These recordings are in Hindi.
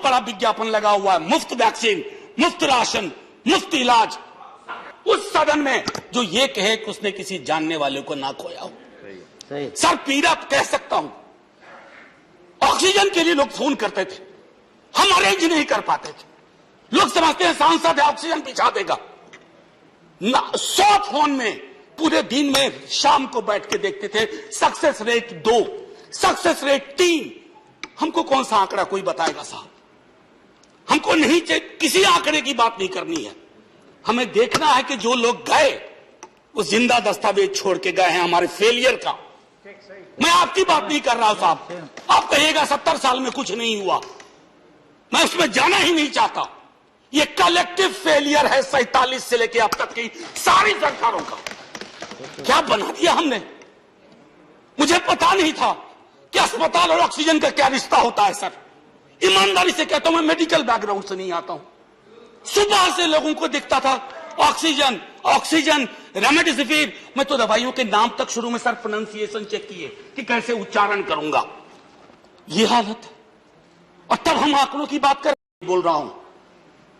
बड़ा विज्ञापन लगा हुआ है, मुफ्त वैक्सीन, मुफ्त राशन, मुफ्त इलाज। उस सदन में जो ये कहे कि उसने किसी जानने वाले को ना खोया हो। सर पीड़ा कह सकता हूं, ऑक्सीजन के लिए लोग फोन करते थे, हम अरेंज नहीं कर पाते थे। लोग समझते हैं सांसद है ऑक्सीजन पहुंचा देगा। 100 फोन में पूरे दिन में शाम को बैठ के देखते थे, सक्सेस रेट 2, सक्सेस रेट 3। हमको कौन सा आंकड़ा कोई बताएगा साहब? हमको नहीं चाहिए, किसी आंकड़े की बात नहीं करनी है। हमें देखना है कि जो लोग गए वो जिंदा दस्तावेज छोड़ के गए हैं हमारे फेलियर का। मैं आपकी बात नहीं कर रहा हूं साहब। आप कहिएगा 70 साल में कुछ नहीं हुआ, मैं उसमें जाना ही नहीं चाहता। ये कलेक्टिव फेलियर है 47 से लेकर अब तक की सारी सरकारों का। क्या बना दिया हमने? मुझे पता नहीं था कि अस्पताल और ऑक्सीजन का क्या रिश्ता होता है। सर ईमानदारी से कहता हूं, मैं मेडिकल बैकग्राउंड से नहीं आता हूं। सुबह से लोगों को दिखता था ऑक्सीजन ऑक्सीजन, रेमडेसिविर। मैं तो दवाइयों के नाम तक शुरू में सर प्रोनाउंसिएशन चेक किए कि कैसे उच्चारण करूंगा। ये हालत है। और तब हम आंकड़ों की बात कर बोल रहा हूं।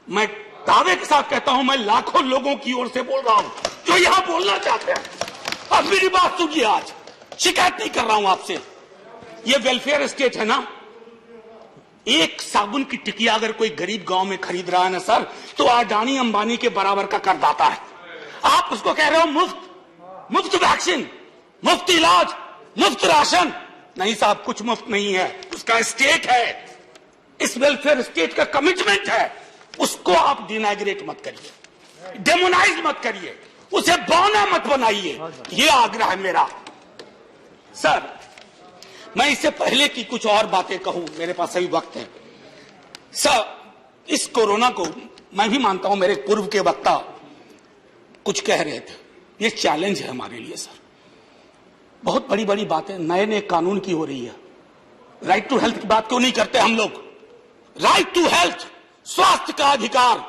मैं दावे के साथ कहता हूं, मैं लाखों लोगों की ओर से बोल रहा हूं जो यहां बोलना चाहते हैं। अब मेरी बात सुनिए, आज शिकायत नहीं कर रहा हूं आपसे। ये वेलफेयर स्टेट है ना। एक साबुन की टिकिया अगर कोई गरीब गांव में खरीद रहा है ना सर, तो अडानी अंबानी के बराबर का करदाता है। आप उसको कह रहे हो मुफ्त वैक्सीन, मुफ्त इलाज, मुफ्त राशन। नहीं साहब, कुछ मुफ्त नहीं है। उसका स्टेट है, इस वेलफेयर स्टेट का कमिटमेंट है। उसको आप डिनाइग्रेट मत करिए, डेमोनाइज मत करिए, उसे बौना मत बनाइए। ये आग्रह है मेरा। सर मैं इससे पहले की कुछ और बातें कहूं, मेरे पास अभी वक्त है। सर इस कोरोना को मैं भी मानता हूं, मेरे पूर्व के वक्ता कुछ कह रहे थे, ये चैलेंज है हमारे लिए। सर बहुत बड़ी बड़ी बातें नए नए कानून की हो रही है। राइट टू हेल्थ की बात क्यों नहीं करते हम लोग? राइट टू हेल्थ, स्वास्थ्य का अधिकार,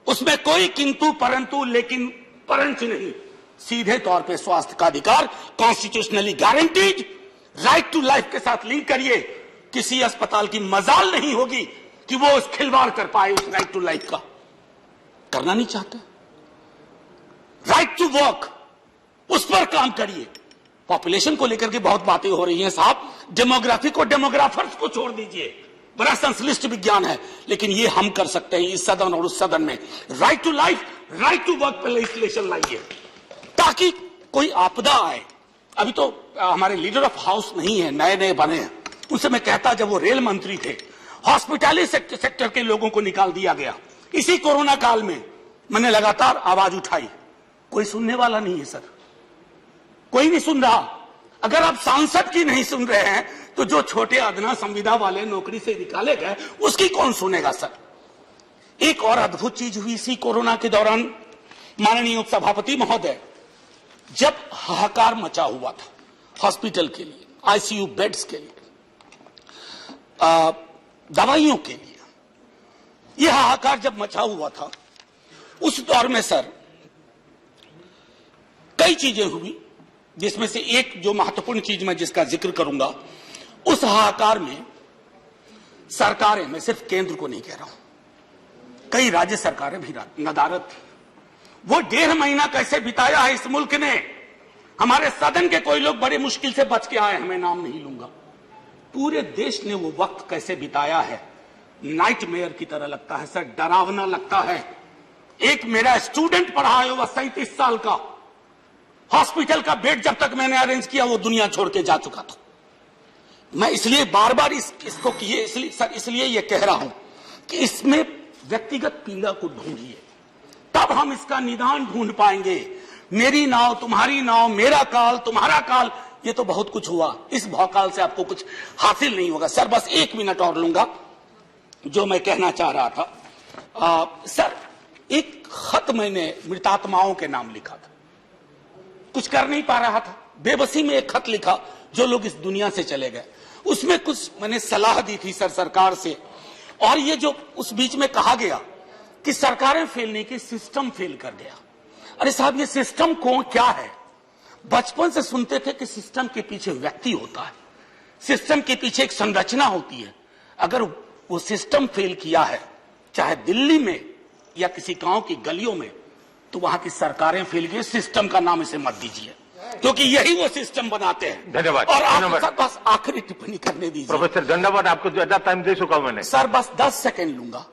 उसमें कोई किंतु परंतु लेकिन परंच नहीं। सीधे तौर पे स्वास्थ्य का अधिकार constitutionally guaranteed. Right to life के साथ लिंक करिए। किसी अस्पताल की मजाल नहीं होगी कि वो उस खिलवाड़ कर पाए उस राइट टू लाइफ का। करना नहीं चाहते। राइट टू वर्क, उस पर काम करिए। पॉपुलेशन को लेकर के बहुत बातें हो रही हैं साहब। डेमोग्राफी को डेमोग्राफर्स को छोड़ दीजिए, बड़ा संश्लिष्ट विज्ञान है, लेकिन ये हम कर सकते हैं इस सदन और उस सदन में। Right to life, right to work पर लेजिस्लेशन लाइए ताकि कोई आपदा आए। अभी तो हमारे लीडर ऑफ हाउस नहीं है, नए नए बने हैं। उनसे मैं कहता, जब वो रेल मंत्री थे, हॉस्पिटैलिटी सेक्टर के लोगों को निकाल दिया गया। इसी कोरोना काल में मैंने लगातार आवाज उठाई, कोई सुनने वाला नहीं है सर, कोई नहीं सुन रहा। अगर आप सांसद की नहीं सुन रहे हैं तो जो छोटे अदना संविदा वाले नौकरी से निकाले गए उसकी कौन सुनेगा सर? एक और अद्भुत चीज हुई इसी कोरोना के दौरान, माननीय उपसभापति महोदय, जब हाहाकार मचा हुआ था हॉस्पिटल के लिए, आईसीयू बेड्स के लिए, दवाइयों के लिए, यह हाहाकार जब मचा हुआ था, उस दौर में सर कई चीजें हुई, जिसमें से एक जो महत्वपूर्ण चीज मैं जिसका जिक्र करूंगा, उस हाहाकार में सरकारें, मैं सिर्फ केंद्र को नहीं कह रहा हूं, कई राज्य सरकारें भी नदारत थी। वो 1.5 महीना कैसे बिताया है इस मुल्क ने। हमारे सदन के कोई लोग बड़े मुश्किल से बच के आए, मैं नाम नहीं लूंगा। पूरे देश ने वो वक्त कैसे बिताया है, नाइटमेयर की तरह लगता है सर, डरावना लगता है। एक मेरा स्टूडेंट पढ़ा है, वह 37 साल का, हॉस्पिटल का बेड जब तक मैंने अरेंज किया वो दुनिया छोड़ के जा चुका था। मैं इसलिए बार बार इसको किए, इसलिए ये कह रहा हूं कि इसमें व्यक्तिगत पीड़ा को ढूंढिए, तब हम इसका निदान ढूंढ पाएंगे। मेरी नाव तुम्हारी नाव, मेरा काल तुम्हारा काल, ये तो बहुत कुछ हुआ, इस भौकाल से आपको कुछ हासिल नहीं होगा। सर बस 1 मिनट और लूंगा, जो मैं कहना चाह रहा था। सर एक खत मैंने मृतात्माओं के नाम लिखा था, कुछ कर नहीं पा रहा था, बेबसी में एक खत लिखा जो लोग इस दुनिया से चले गए। उसमें कुछ मैंने सलाह दी थी सर सरकार से, और ये जो उस बीच में कहा गया कि सरकारें फेल नहीं की, सिस्टम फेल कर गया। अरे साहब, ये सिस्टम कौन क्या है? बचपन से सुनते थे कि सिस्टम के पीछे व्यक्ति होता है, सिस्टम के पीछे एक संरचना होती है। अगर वो सिस्टम फेल किया है, चाहे दिल्ली में या किसी गांव की गलियों में, तो वहां की सरकारें फेल की। सिस्टम का नाम इसे मत दीजिए, क्योंकि यही वो सिस्टम बनाते हैं। धन्यवाद। और आप बस आखिरी टिप्पणी करने दीजिए। प्रोफेसर धन्यवाद, आपको ज्यादा टाइम दे चुका हूं मैंने। सर बस 10 सेकंड लूंगा।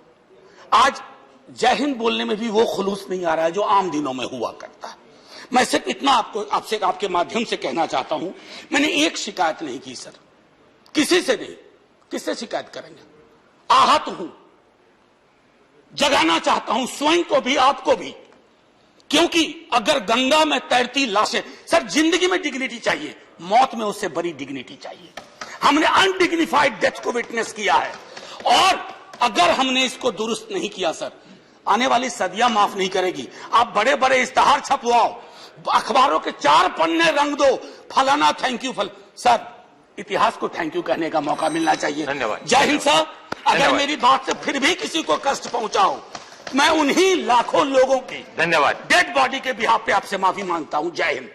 आज जय हिंद बोलने में भी वो खुलूस नहीं आ रहा है जो आम दिनों में हुआ करता है। मैं सिर्फ इतना आपसे आपके माध्यम से कहना चाहता हूं, मैंने एक शिकायत नहीं की सर, किसी से नहीं। किससे शिकायत करेंगे? आहत हूं, जगाना चाहता हूं स्वयं को भी, आपको भी, क्योंकि अगर गंगा में तैरती लाशें, सर जिंदगी में डिग्निटी चाहिए, मौत में उससे बड़ी डिग्निटी चाहिए। हमने अनडिग्निफाइड डेथ को विटनेस किया है, और अगर हमने इसको दुरुस्त नहीं किया सर, आने वाली सदियां माफ नहीं करेगी। आप बड़े बड़े इश्तेहार छपवाओ, अखबारों के 4 पन्ने रंग दो, फलाना थैंक यू सर, इतिहास को थैंक यू कहने का मौका मिलना चाहिए। धन्यवाद। जय हिंद सर। अगर मेरी बात से फिर भी किसी को कष्ट पहुंचाओ, मैं उन्हीं लाखों लोगों की धन्यवाद डेड बॉडी के बिहाफ पे आपसे माफी मांगता हूं। जय हिंद।